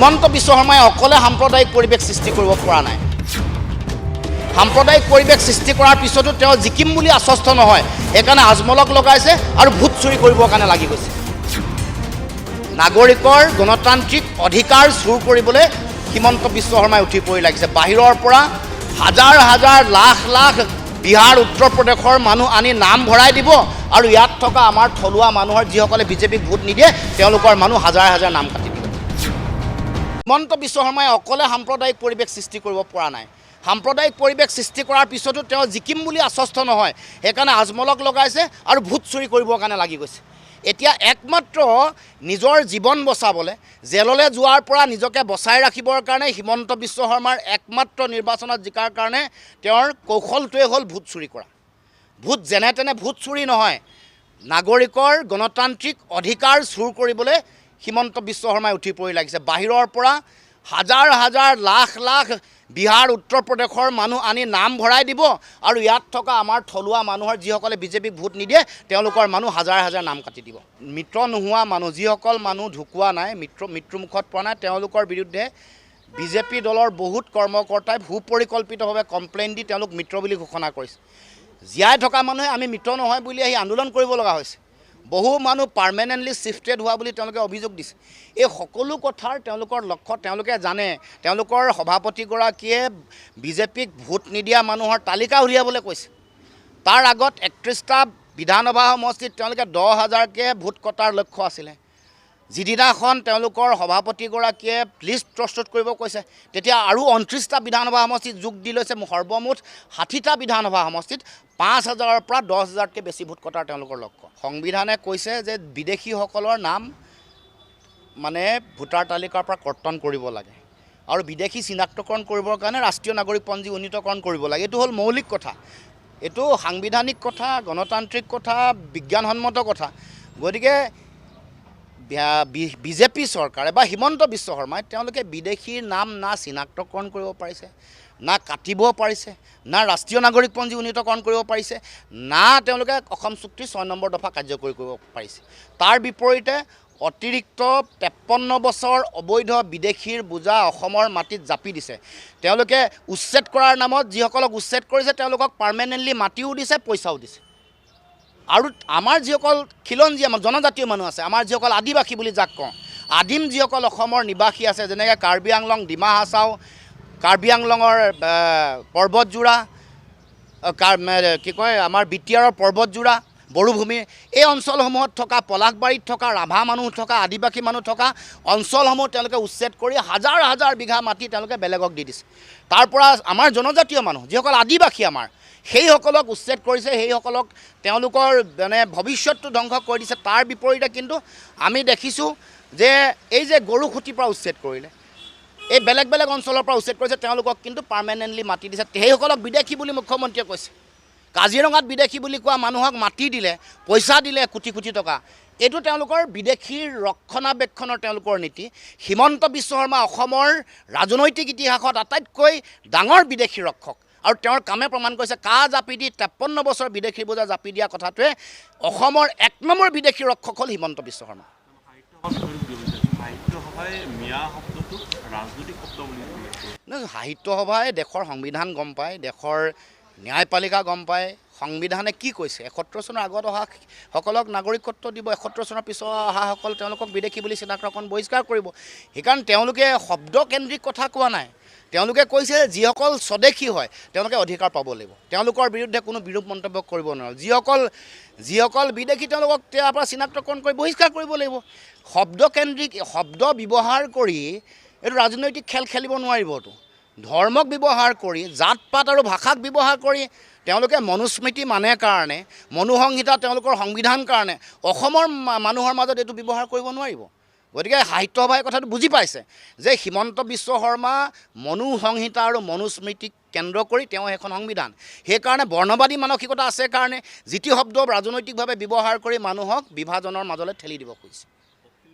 হিমন্ত বিশ্ব শৰ্মাই অকলে সাম্প্ৰদায়িক পৰিৱেশ সৃষ্টি কৰিব পৰা নাই। সাম্প্ৰদায়িক পৰিৱেশ সৃষ্টি কৰাৰ পিছতো তেওঁ জিকিম বুলি আশ্বস্ত নহয়, সেইকাৰণে আজমলক লগাইছে আৰু ভোট চুৰি কৰিবৰ কাৰণে লাগি গৈছে। নাগৰিকৰ গণতান্ত্ৰিক অধিকাৰ চুৰ কৰিবলৈ হিমন্ত বিশ্ব শৰ্মাই উঠি পৰি লাগিছে। বাহিৰৰ পৰা হাজাৰ হাজাৰ লাখ লাখ বিহাৰ উত্তৰ প্ৰদেশৰ মানুহ আনি নাম ভৰাই দিব আৰু ইয়াত থকা আমাৰ থলুৱা মানুহৰ যিসকলে বিজেপিক ভোট নিদিয়ে তেওঁলোকৰ মানুহ হাজাৰ হাজাৰ নাম কাটি দিব। হিমন্ত বিশ্ব শৰ্মাই অকলে সাম্প্ৰদায়িক পৰিৱেশ সৃষ্টি কৰিব পৰা নাই। সাম্প্ৰদায়িক পৰিৱেশ সৃষ্টি কৰাৰ পিছতো তেওঁ জিকিম বুলি আশ্বস্ত নহয়, সেইকাৰণে আজমলক লগাইছে আৰু ভোট চুৰি কৰিবৰ কাৰণে লাগি গৈছে। এতিয়া একমাত্ৰ নিজৰ জীৱন বচাবলৈ জেললৈ যোৱাৰ পৰা নিজকে বচাই ৰাখিবৰ কাৰণে হিমন্ত বিশ্ব শৰ্মাৰ একমাত্ৰ নিৰ্বাচনত জিকাৰ কাৰণে তেওঁৰ কৌশলটোৱে হ'ল ভোট চুৰি কৰা। ভোট যেনে তেনে ভোট চুৰি নহয়, নাগৰিকৰ গণতান্ত্ৰিক অধিকাৰ চুৰ কৰিবলৈ হিমন্ত বিশ্ব শৰ্মাই উঠি পৰি লাগিছে। বাহিৰৰ পৰা হাজাৰ হাজাৰ লাখ লাখ বিহাৰ উত্তৰ প্ৰদেশৰ মানুহ আনি নাম ভৰাই দিব আৰু ইয়াত থকা আমাৰ থলুৱা মানুহৰ যিসকলে বিজেপিক ভোট নিদিয়ে তেওঁলোকৰ মানুহ হাজাৰ হাজাৰ নাম কাটি দিব। মৃত নোহোৱা মানুহ যিসকল মানুহ ঢুকুৱা নাই, মৃত্যুমুখত পৰা নাই, তেওঁলোকৰ বিৰুদ্ধে বিজেপি দলৰ বহুত কৰ্মকৰ্তাই সুপৰিকল্পিতভাৱে কমপ্লেইন দি তেওঁলোক মৃত বুলি ঘোষণা কৰিছে। জীয়াই থকা মানুহে আমি মৃত নহয় বুলি আহি আন্দোলন কৰিব লগা হৈছে। বহু মানুহ পাৰ্মানেণ্টলি শিফটেড হোৱা বুলি তেওঁলোকে অভিযোগ দিছে। এই সকলো কথাৰ তেওঁলোকৰ লক্ষ্য তেওঁলোকে জানে। তেওঁলোকৰ সভাপতিগৰাকীয়ে বিজেপিক ভোট নিদিয়া মানুহৰ তালিকা উলিয়াবলৈ কৈছে। তাৰ আগত 31টা বিধানসভা সমষ্টিত তেওঁলোকে 10,000কৈ ভোট কটাৰ লক্ষ্য আছিলে। যিদিনাখন তেওঁলোকৰ সভাপতিগৰাকীয়ে লিষ্ট প্ৰস্তুত কৰিব কৈছে তেতিয়া আৰু 29টা বিধানসভা সমষ্টিত যোগ দি লৈছে। সৰ্বমুঠ 60টা বিধানসভা সমষ্টিত 5,000ৰ পৰা 10,000কৈ বেছি ভোট কটাৰ তেওঁলোকৰ লক্ষ্য। সংবিধানে কৈছে যে বিদেশীসকলৰ নাম মানে ভোটাৰ তালিকাৰ পৰা কৰ্তন কৰিব লাগে আৰু বিদেশী চিনাক্তকৰণ কৰিবৰ কাৰণে ৰাষ্ট্ৰীয় নাগৰিকপঞ্জী উন্নীতকৰণ কৰিব লাগে। এইটো হ'ল মৌলিক কথা, এইটো সাংবিধানিক কথা, গণতান্ত্ৰিক কথা, বিজ্ঞানসন্মত কথা। গতিকে বিজেপি চৰকাৰে বা হিমন্ত বিশ্ব শৰ্মাই তেওঁলোকে বিদেশীৰ নাম না চিনাক্তকৰণ কৰিব পাৰিছে, না কাটিব পাৰিছে, না ৰাষ্ট্ৰীয় নাগৰিকপঞ্জী উন্নীতকৰণ কৰিব পাৰিছে, না তেওঁলোকে অসম চুক্তিৰ 6 নম্বৰ দফা কাৰ্যকৰী কৰিব পাৰিছে। তাৰ বিপৰীতে অতিৰিক্ত 53 বছৰ অবৈধ বিদেশীৰ বোজা অসমৰ মাটিত জাপি দিছে। তেওঁলোকে উচ্ছেদ কৰাৰ নামত যিসকলক উচ্ছেদ কৰিছে তেওঁলোকক পাৰ্মানেণ্টলি মাটিও দিছে, পইচাও দিছে। আৰু আমাৰ যিসকল খিলঞ্জীয়া জনজাতীয় মানুহ আছে, আমাৰ যিসকল আদিবাসী বুলি যাক কওঁ, আদিম যিসকল অসমৰ নিবাসী আছে, যেনেকৈ কাৰ্বি আংলং, ডিমা হাছাও, কাৰ্বি আংলঙৰ পৰ্বতজোৰা, কি কয় আমাৰ বিটিয়াৰৰ পৰ্বতজোৰা, বড়োভূমি, এই অঞ্চলসমূহত থকা পলাশবাৰীত থকা ৰাভা মানুহ থকা আদিবাসী মানুহ থকা অঞ্চলসমূহ তেওঁলোকে উচ্ছেদ কৰি হাজাৰ হাজাৰ বিঘা মাটি তেওঁলোকে বেলেগক দি দিছে। তাৰ পৰা আমাৰ জনজাতীয় মানুহ যিসকল আদিবাসী আমাৰ সেইসকলক উচ্ছেদ কৰিছে, সেইসকলক তেওঁলোকৰ মানে ভৱিষ্যতটো ধ্বংস কৰি দিছে। তাৰ বিপৰীতে কিন্তু আমি দেখিছোঁ যে এই যে গৰুখুটিৰ পৰা উচ্ছেদ কৰিলে, এই বেলেগ বেলেগ অঞ্চলৰ পৰা উচ্ছেদ কৰিছে, তেওঁলোকক কিন্তু পাৰ্মানেণ্টলি মাটি দিছে। সেইসকলক বিদেশী বুলি মুখ্যমন্ত্ৰীয়ে কৈছে। কাজিৰঙাত বিদেশী বুলি কোৱা মানুহক মাটি দিলে, পইচা দিলে কোটি কোটি টকা। এইটো তেওঁলোকৰ বিদেশীৰ ৰক্ষণাবেক্ষণৰ তেওঁলোকৰ নীতি। হিমন্ত বিশ্ব শৰ্মা অসমৰ ৰাজনৈতিক ইতিহাসত আটাইতকৈ ডাঙৰ বিদেশী ৰক্ষক আৰু তেওঁৰ কামে প্ৰমাণ কৰিছে। কাহ জাপি দি 53 বছৰ বিদেশী বোজা জাপি দিয়া কথাটোৱে অসমৰ 1 নম্বৰ বিদেশী ৰক্ষক হ'ল হিমন্ত বিশ্ব শৰ্মা। সাহিত্য সভাই দেশৰ সংবিধান গম পায়, দেশৰ ন্যায়পালিকা গম পায়, সংবিধানে কি কৈছে। 71 চনৰ আগত অহাসকলক নাগৰিকত্ব দিব, 71 চনৰ পিছত অহাসকল তেওঁলোকক বিদেশী বুলি চিনাক্তকৰণ বহিষ্কাৰ কৰিব। সেইকাৰণে তেওঁলোকে শব্দকেন্দ্ৰিক কথা কোৱা নাই, তেওঁলোকে কৈছে যিসকল স্বদেশী হয় তেওঁলোকে অধিকাৰ পাব লাগিব, তেওঁলোকৰ বিৰুদ্ধে কোনো বিৰূপ মন্তব্য কৰিব নোৱাৰে। যিসকল বিদেশী তেওঁলোকক তাৰ পৰা চিনাক্তকৰণ কৰি বহিষ্কাৰ কৰিব লাগিব। শব্দকেন্দ্ৰিক শব্দ ব্যৱহাৰ কৰি এইটো ৰাজনৈতিক খেল খেলিব নোৱাৰিবতো। ধৰ্মক ব্যৱহাৰ কৰি, জাত পাত আৰু ভাষাক ব্যৱহাৰ কৰি তেওঁলোকে মনুস্মৃতি মানে কাৰণে, মনুসংহিতা তেওঁলোকৰ সংবিধান কাৰণে অসমৰ মানুহৰ মাজত এইটো ব্যৱহাৰ কৰিব নোৱাৰিব। গতিকে সাহিত্য সভাই কথাটো বুজি পাইছে যে হিমন্ত বিশ্ব শৰ্মা মনুসংহিতা আৰু মনুস্মৃতিক কেন্দ্ৰ কৰি তেওঁ এখন সংবিধান, সেইকাৰণে বৰ্ণবাদী মানসিকতা আছে কাৰণে যি টি শব্দ ৰাজনৈতিকভাৱে ব্যৱহাৰ কৰি মানুহক বিভাজনৰ মাজলৈ ঠেলি দিব খুজিছে।